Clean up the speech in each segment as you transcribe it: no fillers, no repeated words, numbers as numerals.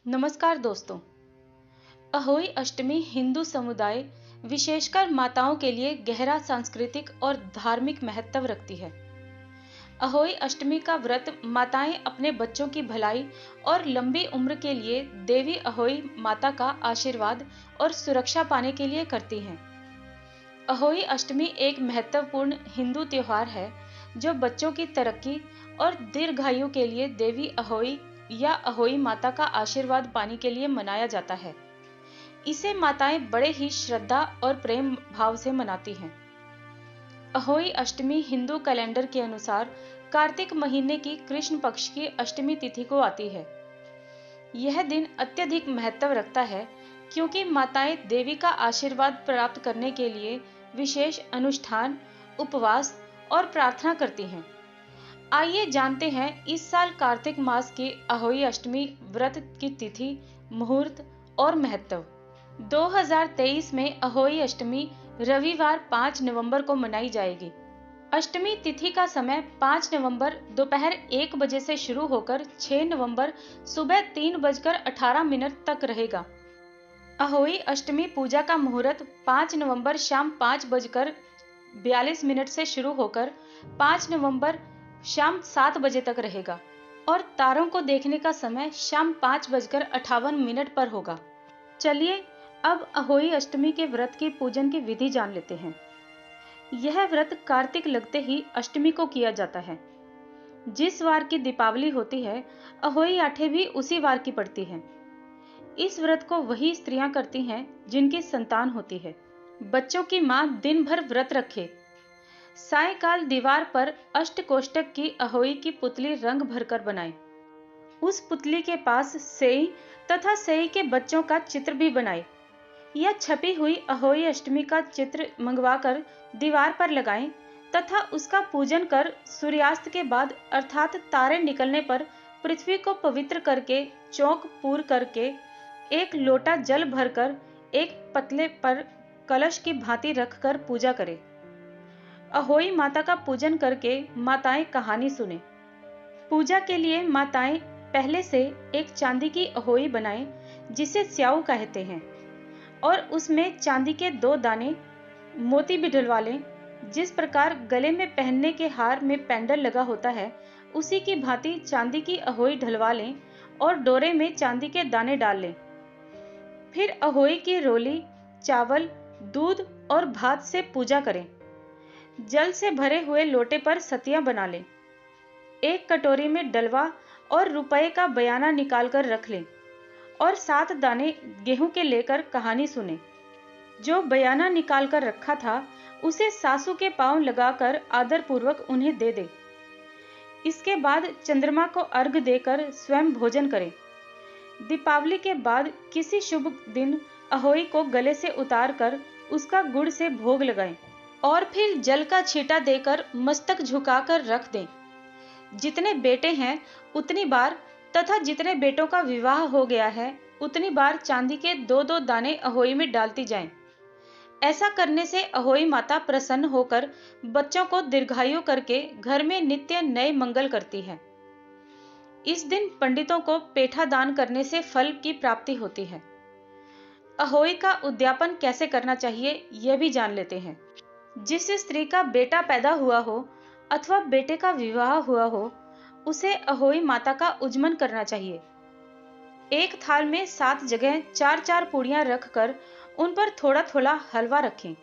नमस्कार दोस्तों। अहोई अष्टमी हिंदू समुदाय, विशेषकर माताओं के लिए गहरा सांस्कृतिक और धार्मिक महत्व रखती है। अहोई अष्टमी का व्रत माताएं अपने बच्चों की भलाई और लंबी उम्र के लिए देवी अहोई माता का आशीर्वाद और सुरक्षा पाने के लिए करती हैं। अहोई अष्टमी एक महत्वपूर्ण हिंदू त्योहार है जो बच्चों की तरक्की और दीर्घायु के लिए देवी अहोई या अहोई माता का आशीर्वाद पाने के लिए मनाया जाता है। इसे माताएं बड़े ही श्रद्धा और प्रेम भाव से मनाती हैं। अहोई अष्टमी हिंदू कैलेंडर के अनुसार कार्तिक महीने की कृष्ण पक्ष की अष्टमी तिथि को आती है। यह दिन अत्यधिक महत्व रखता है क्योंकि माताएं देवी का आशीर्वाद प्राप्त करने के लिए विशेष अनुष्ठान, उपवास और प्रार्थना करती हैं। आइए जानते हैं इस साल कार्तिक मास की अहोई अष्टमी व्रत की तिथि, मुहूर्त और महत्व। 2023 में अहोई अष्टमी रविवार 5 नवंबर को मनाई जाएगी। अष्टमी तिथि का समय 5 नवंबर दोपहर 1 बजे से शुरू होकर 6 नवंबर सुबह 3:18 तक रहेगा। अहोई अष्टमी पूजा का मुहूर्त 5 नवंबर शाम 5:42 से शुरू होकर 5 नवंबर शाम 7 बजे तक रहेगा और तारों को देखने का समय शाम 5:58 पर होगा। चलिए अब अहोई अष्टमी के व्रत की पूजन की विधि जान लेते हैं। यह व्रत कार्तिक लगते ही अष्टमी को किया जाता है। जिस वार की दीपावली होती है, अहोई आठे भी उसी वार की पड़ती है। इस व्रत को वही स्त्रियां करती हैं जिनकी संतान होती है। बच्चों की मां दिन भर व्रत रखे। सायंकाल दीवार पर अष्टकोष्ठक की अहोई की पुतली रंग भरकर बनाए। उस पुतली के पास सेई तथा सेई के बच्चों का चित्र भी बनाए या छपी हुई अहोई अष्टमी का चित्र मंगवाकर दीवार पर लगाएं तथा उसका पूजन कर सूर्यास्त के बाद अर्थात तारे निकलने पर पृथ्वी को पवित्र करके चौक पूर करके एक लोटा जल भरकर एक पतले पर कलश की भांति रखकर पूजा करें। अहोई माता का पूजन करके माताएं कहानी सुने। पूजा के लिए माताएं पहले से एक चांदी की अहोई बनाएं जिसे स्याऊ कहते हैं और उसमें चांदी के 2 दाने मोती भी डलवा लें। जिस प्रकार गले में पहनने के हार में पेंडल लगा होता है, उसी की भांति चांदी की अहोई ढलवा लें और डोरे में चांदी के दाने डाल लें। फिर अहोई की रोली, चावल, दूध और भात से पूजा करें। जल से भरे हुए लोटे पर सतियां बना लें। एक कटोरी में डलवा और रुपए का बयाना निकालकर रख लें और 7 दाने गेहूं के लेकर कहानी सुने। जो बयाना निकालकर रखा था उसे सासू के पांव लगाकर आदर पूर्वक उन्हें दे दे। इसके बाद चंद्रमा को अर्घ देकर स्वयं भोजन करें। दीपावली के बाद किसी शुभ दिन अहोई को गले से उतार कर उसका गुड़ से भोग लगाएं और फिर जल का छींटा देकर मस्तक झुकाकर रख दें। जितने बेटे हैं उतनी बार तथा जितने बेटों का विवाह हो गया है उतनी बार चांदी के 2-2 दाने अहोई में डालती जाएं। ऐसा करने से अहोई माता प्रसन्न होकर बच्चों को दीर्घायु करके घर में नित्य नए मंगल करती है। इस दिन पंडितों को पेठा दान करने से फल की प्राप्ति होती है। अहोई का उद्यापन कैसे करना चाहिए यह भी जान लेते हैं। जिस स्त्री का बेटा पैदा हुआ हो अथवा बेटे का विवाह हुआ हो, उसे अहोई माता का उज्जमन करना चाहिए। एक थाल में 7 जगह 4-4 पूड़ियां रखकर उन पर थोड़ा थोड़ा हलवा रखें।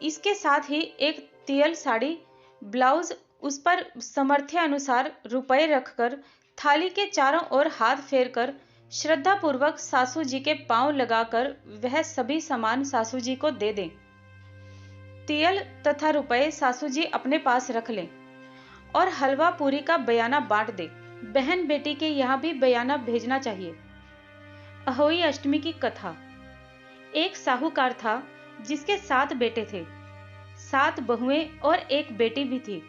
इसके साथ ही एक तियल साड़ी, ब्लाउज, उस पर सामर्थ्य अनुसार रुपए रखकर थाली के चारों ओर हाथ फेरकर श्रद्धा पूर्वक सासू जी के पांव लगाकर वह सभी सामान सासू जी को दे दें। तियल तथा रुपए सासू जी अपने पास रख लें और हलवा पूरी का बयाना बांट दें। बहन बेटी के यहाँ भी बयाना भेजना चाहिए। अहोई अष्टमी की कथा। एक साहूकार था जिसके 7 बेटे थे, 7 बहुएं और एक बेटी भी थी।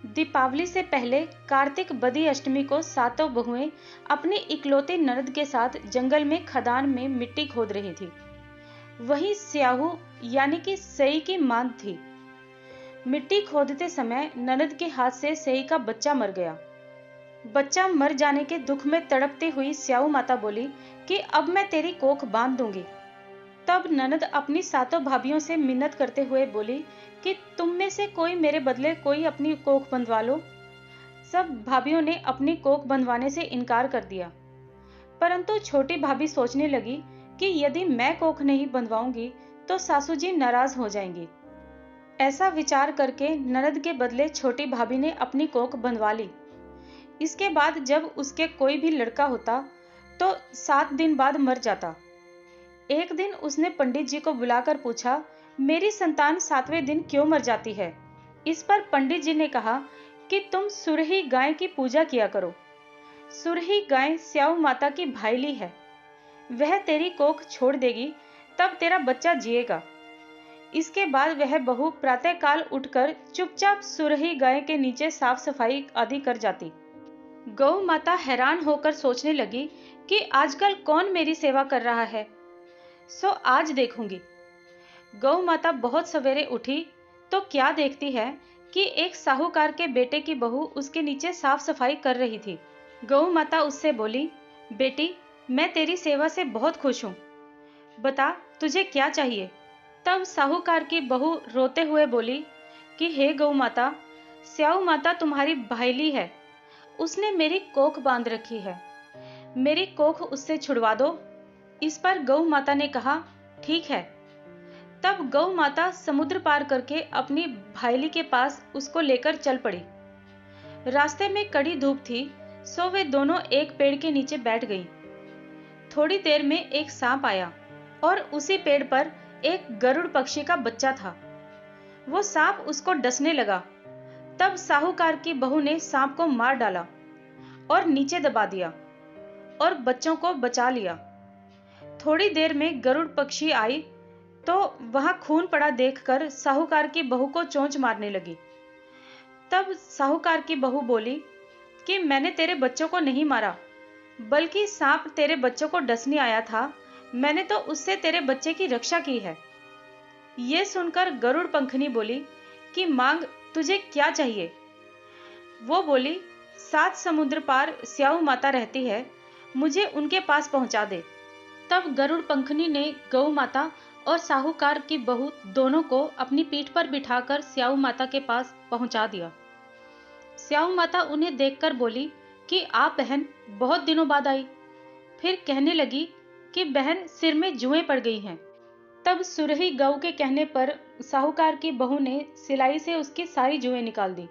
दीपावली से पहले कार्तिक बदी अष्टमी को 7 बहुएं अपनी इकलौती ननद के साथ जंगल में खदान में मिट्टी खोद रही थी। वही स्याहू यानी कि सेई की मां थी। मिट्टी खोदते समय ननद के हाथ से सेई का बच्चा मर गया। बच्चा मर जाने के दुख में तड़पती हुई स्याऊ माता बोली कि अब मैं तेरी कोख बांध दूंगी। तब ननद अपनी सातों भाभियों से मिन्नत करते हुए बोली कि तुम में से कोई मेरे बदले कोई अपनी कोख बंधवा लो। सब भाभियों ने अपनी कोख बंधवाने से इनकार कर दिया, परंतु छोटी भाभी सोचने लगी कि यदि मैं कोख नहीं बंधवाऊंगी तो सासू जी नाराज हो जाएंगी। ऐसा विचार करके ननद के बदले छोटी भाभी ने अपनी कोख बंधवा ली। इसके बाद जब उसके कोई भी लड़का होता तो 7 दिन बाद मर जाता। एक दिन उसने पंडित जी को बुलाकर पूछा, मेरी संतान 7वें दिन क्यों मर जाती है? इस पर पंडित जी ने कहा कि तुम सुरही गाय की पूजा किया करो। सुरही गाय स्याऊ माता की भाईली है, वह तेरी कोख छोड़ देगी, तब तेरा बच्चा जिएगा। इसके बाद वह बहू प्रातःकाल उठकर चुपचाप सुरही गाय के नीचे साफ सफाई आदि कर जाती। गौ माता हैरान होकर सोचने लगी कि आजकल कौन मेरी सेवा कर रहा है, सो आज देखूंगी। गौ माता बहुत सवेरे उठी तो क्या देखती है कि एक साहूकार के बेटे की बहू उसके नीचे साफ सफाई कर रही थी। गौ माता उससे बोली, बेटी मैं तेरी सेवा से बहुत खुश हूँ, बता तुझे क्या चाहिए? तब साहूकार की बहू रोते हुए बोली कि हे गौ माता, स्याऊ माता तुम्हारी भाईली है, उसने मेरी कोख बांध रखी है, मेरी कोख उससे छुड़वा दो। इस पर गौ माता ने कहा, ठीक है। तब गौ माता समुद्र पार करके अपनी भाईली के पास उसको लेकर चल पड़ी। रास्ते में कड़ी धूप थी, सो वे दोनों एक पेड़ के नीचे बैठ गईं। थोड़ी देर में एक सांप आया और उसी पेड़ पर एक गरुड़ पक्षी का बच्चा था। वो सांप उसको डसने लगा। तब साहूकार की बहू ने सांप को मार डाला और नीचे दबा दिया और बच्चों को बचा लिया। थोड़ी देर में गरुड़ पक्षी आई तो वहां खून पड़ा देखकर साहूकार की बहू को चोंच मारने लगी। तब साहूकार की बहू बोली कि मैंने तेरे बच्चों को नहीं मारा, बल्कि सांप तेरे बच्चों को डसने आया था, मैंने तो उससे तेरे बच्चे की रक्षा की है। ये सुनकर गरुड़ पंखनी बोली कि मांग, तुझे क्या चाहिए? वो बोली, 7 समुद्र पार स्याऊ माता रहती है, मुझे उनके पास पहुंचा दे। तब गरुड़ पंखनी ने गौ माता और साहूकार की बहू दोनों को अपनी पीठ पर बिठाकर स्याऊ माता के पास पहुंचा दिया। स्याऊ माता उन्हें देखकर बोली कि आप बहन बहुत दिनों बाद आई। फिर कहने लगी कि बहन सिर में जुएं पड़ गई हैं। तब सुरही गौ के कहने पर साहूकार की बहू ने सिलाई से उसकी सारी जुएं निकाल दी।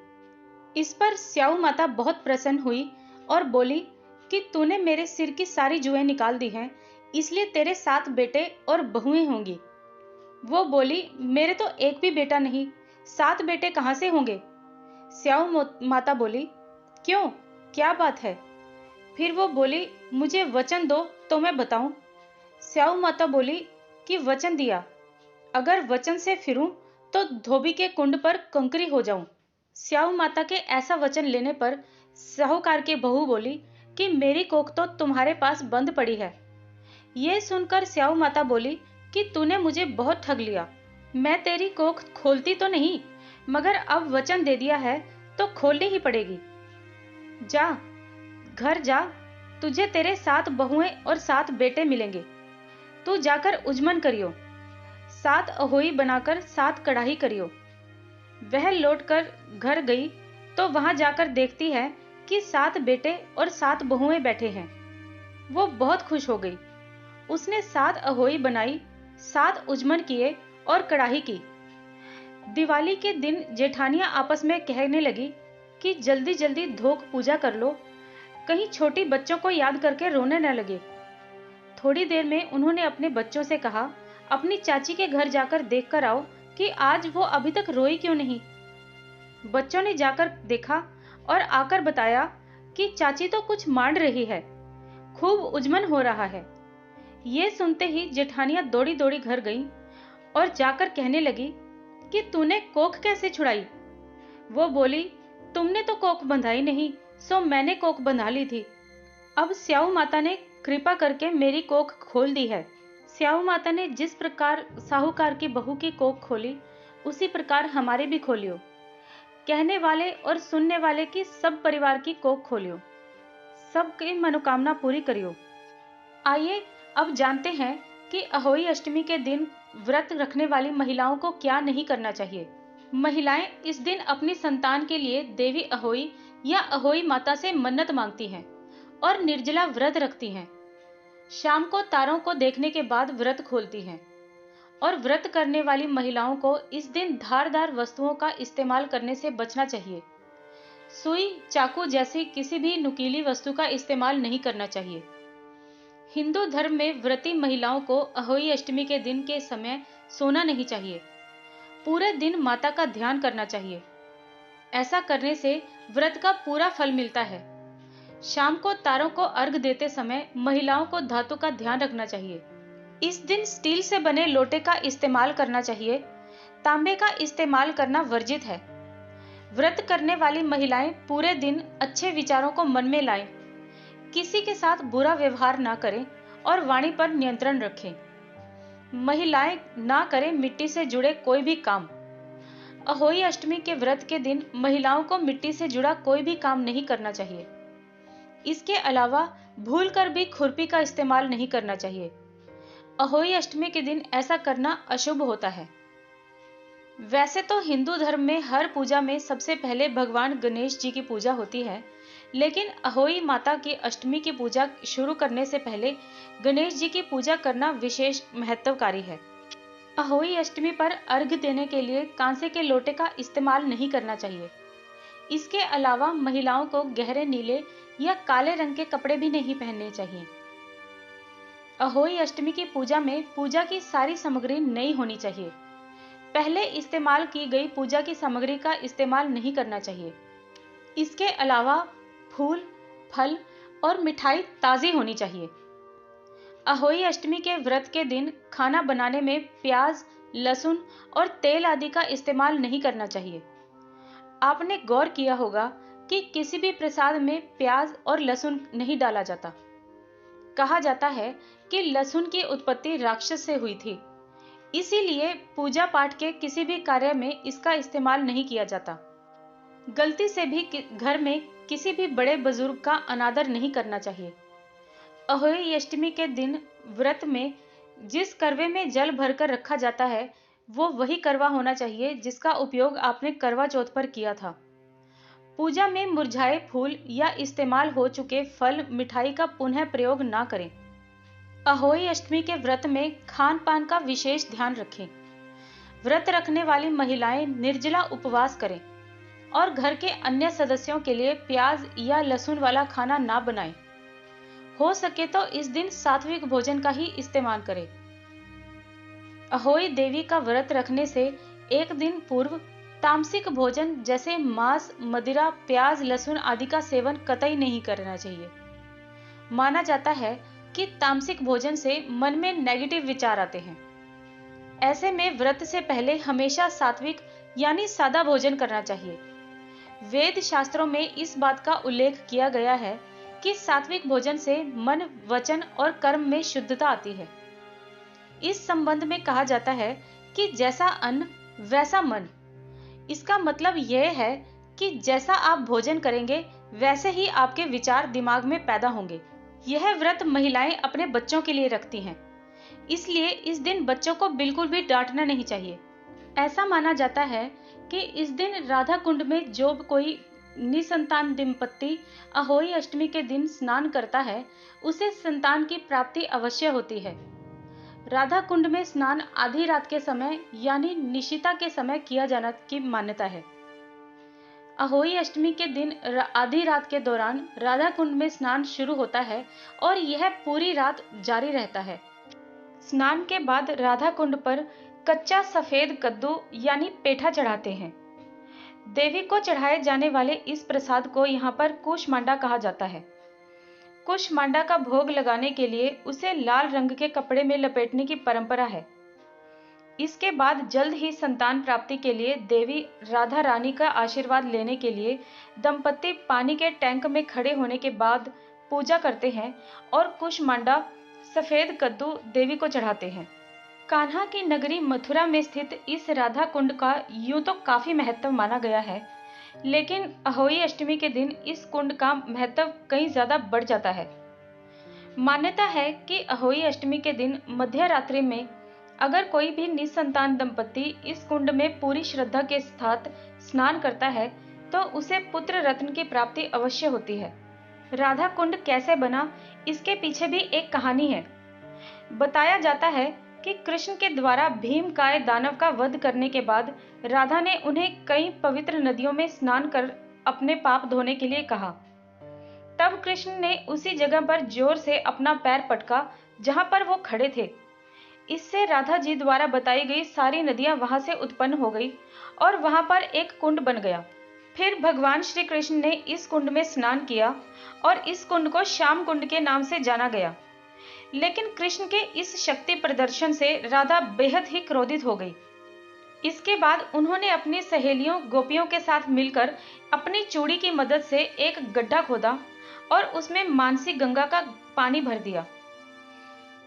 इस पर स्याऊ माता बहुत प्रसन्न हुई और बोली कि तूने मेरे सिर की सारी जुएं निकाल दी हैं, इसलिए तेरे 7 बेटे और बहुएं होंगी। वो बोली, मेरे तो एक भी बेटा नहीं, 7 बेटे कहां से होंगे? स्याऊ माता बोली, क्यों, क्या बात है? फिर वो बोली, मुझे वचन दो तो मैं बताऊं। स्याऊ माता बोली कि वचन दिया, अगर वचन से फिरूं तो धोबी के कुंड पर कंकरी हो जाऊं। स्याऊ माता के ऐसा वचन लेने पर साहूकार की बहू बोली कि मेरी कोख तो तुम्हारे पास बंद पड़ी है। ये सुनकर स्याऊ माता बोली कि तूने मुझे बहुत ठग लिया, मैं तेरी कोख खोलती तो नहीं, मगर अब वचन दे दिया है तो खोलनी ही पड़ेगी। जा, घर जा, तुझे तेरे 7 बहुएं और 7 बेटे मिलेंगे। तू जाकर उजमन करियो, 7 अहोई बनाकर 7 कढ़ाई करियो। वह लौटकर घर गई तो वहां जाकर देखती है कि 7 बेटे और 7 बहुएं बैठे हैं। वो बहुत खुश हो गई। उसने 7 अहोई बनाई, 7 उजमन किए और कढ़ाई की। दिवाली के दिन जेठानियां आपस में कहने लगी कि जल्दी जल्दी धोक पूजा कर लो, कहीं छोटी बच्चों को याद करके रोने न लगे। थोड़ी देर में उन्होंने अपने बच्चों से कहा, अपनी चाची के घर जाकर देख कर आओ कि आज वो अभी तक रोई क्यों नहीं। बच्चों ने जाकर देखा और आकर बताया कि चाची तो कुछ मांड रही है, खूब उजमन हो रहा है। ये सुनते ही जेठानियां दौड़ी दौड़ी घर गईं और जाकर कहने लगी कि तूने कोख कैसे छुड़ाई? वो बोली, तुमने तो कोख बंधाई नहीं, सो मैंने कोख बंधा ली थी। अब स्याऊ माता ने कृपा करके मेरी कोख खोल दी है। स्याऊ माता ने जिस प्रकार साहूकार की बहू की कोख खोली, उसी प्रकार हमारे भी खोलियो। कहने वाले और सुनने वाले की सब परिवार की कोख खोलियो। सबकी मनोकामना पूरी करियो। आइए अब जानते हैं कि अहोई अष्टमी के दिन व्रत रखने वाली महिलाओं को क्या नहीं करना चाहिए। महिलाएं इस दिन अपनी संतान के लिए देवी अहोई या अहोई माता से मन्नत मांगती हैं और निर्जला व्रत रखती हैं। शाम को तारों को देखने के बाद व्रत खोलती हैं और व्रत करने वाली महिलाओं को इस दिन धारदार वस्तुओं का इस्तेमाल करने से बचना चाहिए। सुई, चाकू जैसी किसी भी नुकीली वस्तु का इस्तेमाल नहीं करना चाहिए। हिंदू धर्म में व्रती महिलाओं को अहोई अष्टमी के दिन के समय सोना नहीं चाहिए। पूरे दिन माता का ध्यान करना चाहिए। ऐसा करने से व्रत का पूरा फल मिलता है। शाम को तारों को अर्घ देते समय महिलाओं को धातु का ध्यान रखना चाहिए। इस दिन स्टील से बने लोटे का इस्तेमाल करना चाहिए। तांबे का इस्तेमाल करना वर्जित है। व्रत करने वाली महिलाएं पूरे दिन अच्छे विचारों को मन में लाएं, किसी के साथ बुरा व्यवहार ना करें और वाणी पर नियंत्रण रखें। महिलाएं ना करें मिट्टी से जुड़े कोई भी काम। अहोई अष्टमी के व्रत के दिन महिलाओं को मिट्टी से जुड़ा कोई भी काम नहीं करना चाहिए। इसके अलावा भूलकर भी खुरपी का इस्तेमाल नहीं करना चाहिए। अहोई अष्टमी के दिन ऐसा करना अशुभ होता है। वैसे तो हिंदू धर्म में हर पूजा में सबसे पहले भगवान गणेश जी की पूजा होती है, लेकिन अहोई माता की अष्टमी की पूजा शुरू करने से पहले गणेश जी की पूजा करना विशेष महत्वकारी है। अहोई अष्टमी पर अर्घ्य देने के लिए कांसे के लोटे का इस्तेमाल नहीं करना चाहिए। इसके अलावा महिलाओं को गहरे नीले या काले रंग के कपड़े भी नहीं पहनने चाहिए। अहोई अष्टमी की पूजा में पूजा की सारी सामग्री नई होनी चाहिए। पहले इस्तेमाल की गई पूजा की सामग्री का इस्तेमाल नहीं करना चाहिए। इसके अलावा फूल, फल और मिठाई ताज़ी होनी चाहिए। अहोई अष्टमी के व्रत के दिन खाना बनाने में प्याज, लहसुन और तेल आदि का इस्तेमाल नहीं करना चाहिए। आपने गौर किया होगा कि किसी भी प्रसाद में प्याज और लहसुन नहीं डाला जाता। कहा जाता है कि लहसुन की उत्पत्ति राक्षस से हुई थी, इसीलिए पूजा पाठ के किसी भी कार्य में इसका इस्तेमाल नहीं किया जाता। गलती से भी घर में किसी भी बड़े बुजुर्ग का अनादर नहीं करना चाहिए। अहोई अष्टमी के दिन व्रत में जिस करवे में जल भरकर रखा जाता है, वो वही करवा होना चाहिए जिसका उपयोग आपने करवा चौथ पर किया था। पूजा में मुरझाए फूल या इस्तेमाल हो चुके फल, मिठाई का पुनः प्रयोग ना करें। अहोई अष्टमी के व्रत में खान पान का विशेष ध्यान रखें। व्रत रखने वाली महिलाएं निर्जला उपवास करें और घर के अन्य सदस्यों के लिए प्याज या लहसुन वाला खाना ना बनाएं। हो सके तो इस दिन सात्विक भोजन का ही इस्तेमाल करें। अहोई देवी का व्रत रखने से एक दिन पूर्व तामसिक भोजन जैसे मांस, मदिरा, प्याज, लहसुन आदि का सेवन कतई नहीं करना चाहिए। माना जाता है कि तामसिक भोजन से मन में नेगेटिव विचार आते हैं। ऐसे में व्रत से पहले हमेशा सात्विक यानी सादा भोजन करना चाहिए। वेद शास्त्रों में इस बात का उल्लेख किया गया है कि सात्विक भोजन से मन, वचन और कर्म में शुद्धता आती है। इस संबंध में कहा जाता है कि जैसा अन्न वैसा मन। इसका मतलब यह है कि जैसा आप भोजन करेंगे वैसे ही आपके विचार दिमाग में पैदा होंगे। यह व्रत महिलाएं अपने बच्चों के लिए रखती हैं, इसलिए इस दिन बच्चों को बिल्कुल भी डांटना नहीं चाहिए। ऐसा माना जाता है कि इस दिन राधा कुंड में जो कोई निसंतान दंपत्ति अहोई अष्टमी के दिन स्नान करता है, उसे संतान की प्राप्ति अवश्य होती है। राधा कुंड में स्नान आधी रात के समय यानी निशिता के समय किया जाना की मान्यता है। अहोई अष्टमी के दिन आधी रात के दौरान राधा कुंड में स्नान शुरू होता है और यह पूरी रात जारी रहता है। स्नान के बाद राधा कुंड पर कच्चा सफेद कद्दू यानी पेठा चढ़ाते हैं। देवी को चढ़ाए जाने वाले इस प्रसाद को यहाँ पर कुशमांडा कहा जाता है। कुशमांडा का भोग लगाने के लिए उसे लाल रंग के कपड़े में लपेटने की परंपरा है। इसके बाद जल्द ही संतान प्राप्ति के लिए देवी राधा रानी का आशीर्वाद लेने के लिए दंपत्ति पानी के टैंक में खड़े होने के बाद पूजा करते हैं और कुशमांडा सफेद कद्दू देवी को चढ़ाते हैं। कान्हा की नगरी मथुरा में स्थित इस राधा कुंड का यूं तो काफी महत्व माना गया है, लेकिन अहोई अष्टमी के दिन इस कुंड का महत्व कहीं ज्यादा बढ़ जाता है। मान्यता है कि अहोई अष्टमी के दिन मध्य रात्रि में अगर कोई भी निसंतान दंपति इस कुंड में पूरी श्रद्धा के साथ स्नान करता है तो उसे पुत्र रत्न की प्राप्ति अवश्य होती है। राधा कुंड कैसे बना, इसके पीछे भी एक कहानी है। बताया जाता है कि कृष्ण के द्वारा भीमकाय दानव का वध करने के बाद राधा ने उन्हें कई पवित्र नदियों में स्नान कर अपने पाप धोने के लिए कहा। तब कृष्ण ने उसी जगह पर जोर से अपना पैर पटका जहां पर वो खड़े थे। इससे राधा जी द्वारा बताई गई सारी नदियां वहां से उत्पन्न हो गई और वहां पर एक कुंड बन गया। फिर भगवान श्री कृष्ण ने इस कुंड में स्नान किया और इस कुंड को श्याम कुंड के नाम से जाना गया। लेकिन कृष्ण के इस शक्ति प्रदर्शन से राधा बेहद ही क्रोधित हो गई। इसके बाद उन्होंने अपनी सहेलियों गोपियों के साथ मिलकर अपनी चूड़ी की मदद से एक गड्ढा खोदा और उसमें मानसी गंगा का पानी भर दिया।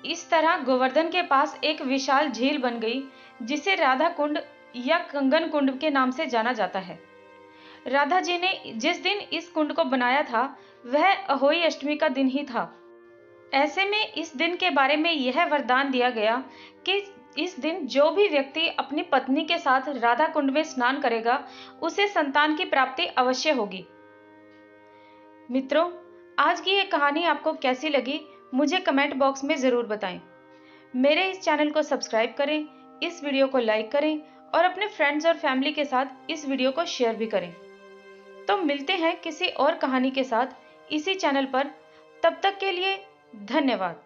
इस तरह गोवर्धन के पास एक विशाल झील बन गई जिसे राधा कुंड या कंगन कुंड के नाम से जाना जाता है। राधा जी ने जिस दिन इस कुंड को बनाया था वह अहोई अष्टमी का दिन ही था। ऐसे में इस दिन के बारे में यह वरदान दिया गया कि इस दिन जो भी व्यक्ति अपनी पत्नी के साथ राधा कुंड में स्नान करेगा उसे संतान की प्राप्ति अवश्य होगी। मित्रों, आज की ये कहानी आपको कैसी लगी मुझे कमेंट बॉक्स में जरूर बताएं। मेरे इस चैनल को सब्सक्राइब करें, इस वीडियो को लाइक करें और अपने फ्रेंड्स और फैमिली के साथ इस वीडियो को शेयर भी करें। तो मिलते हैं किसी और कहानी के साथ इसी चैनल पर। तब तक के लिए धन्यवाद।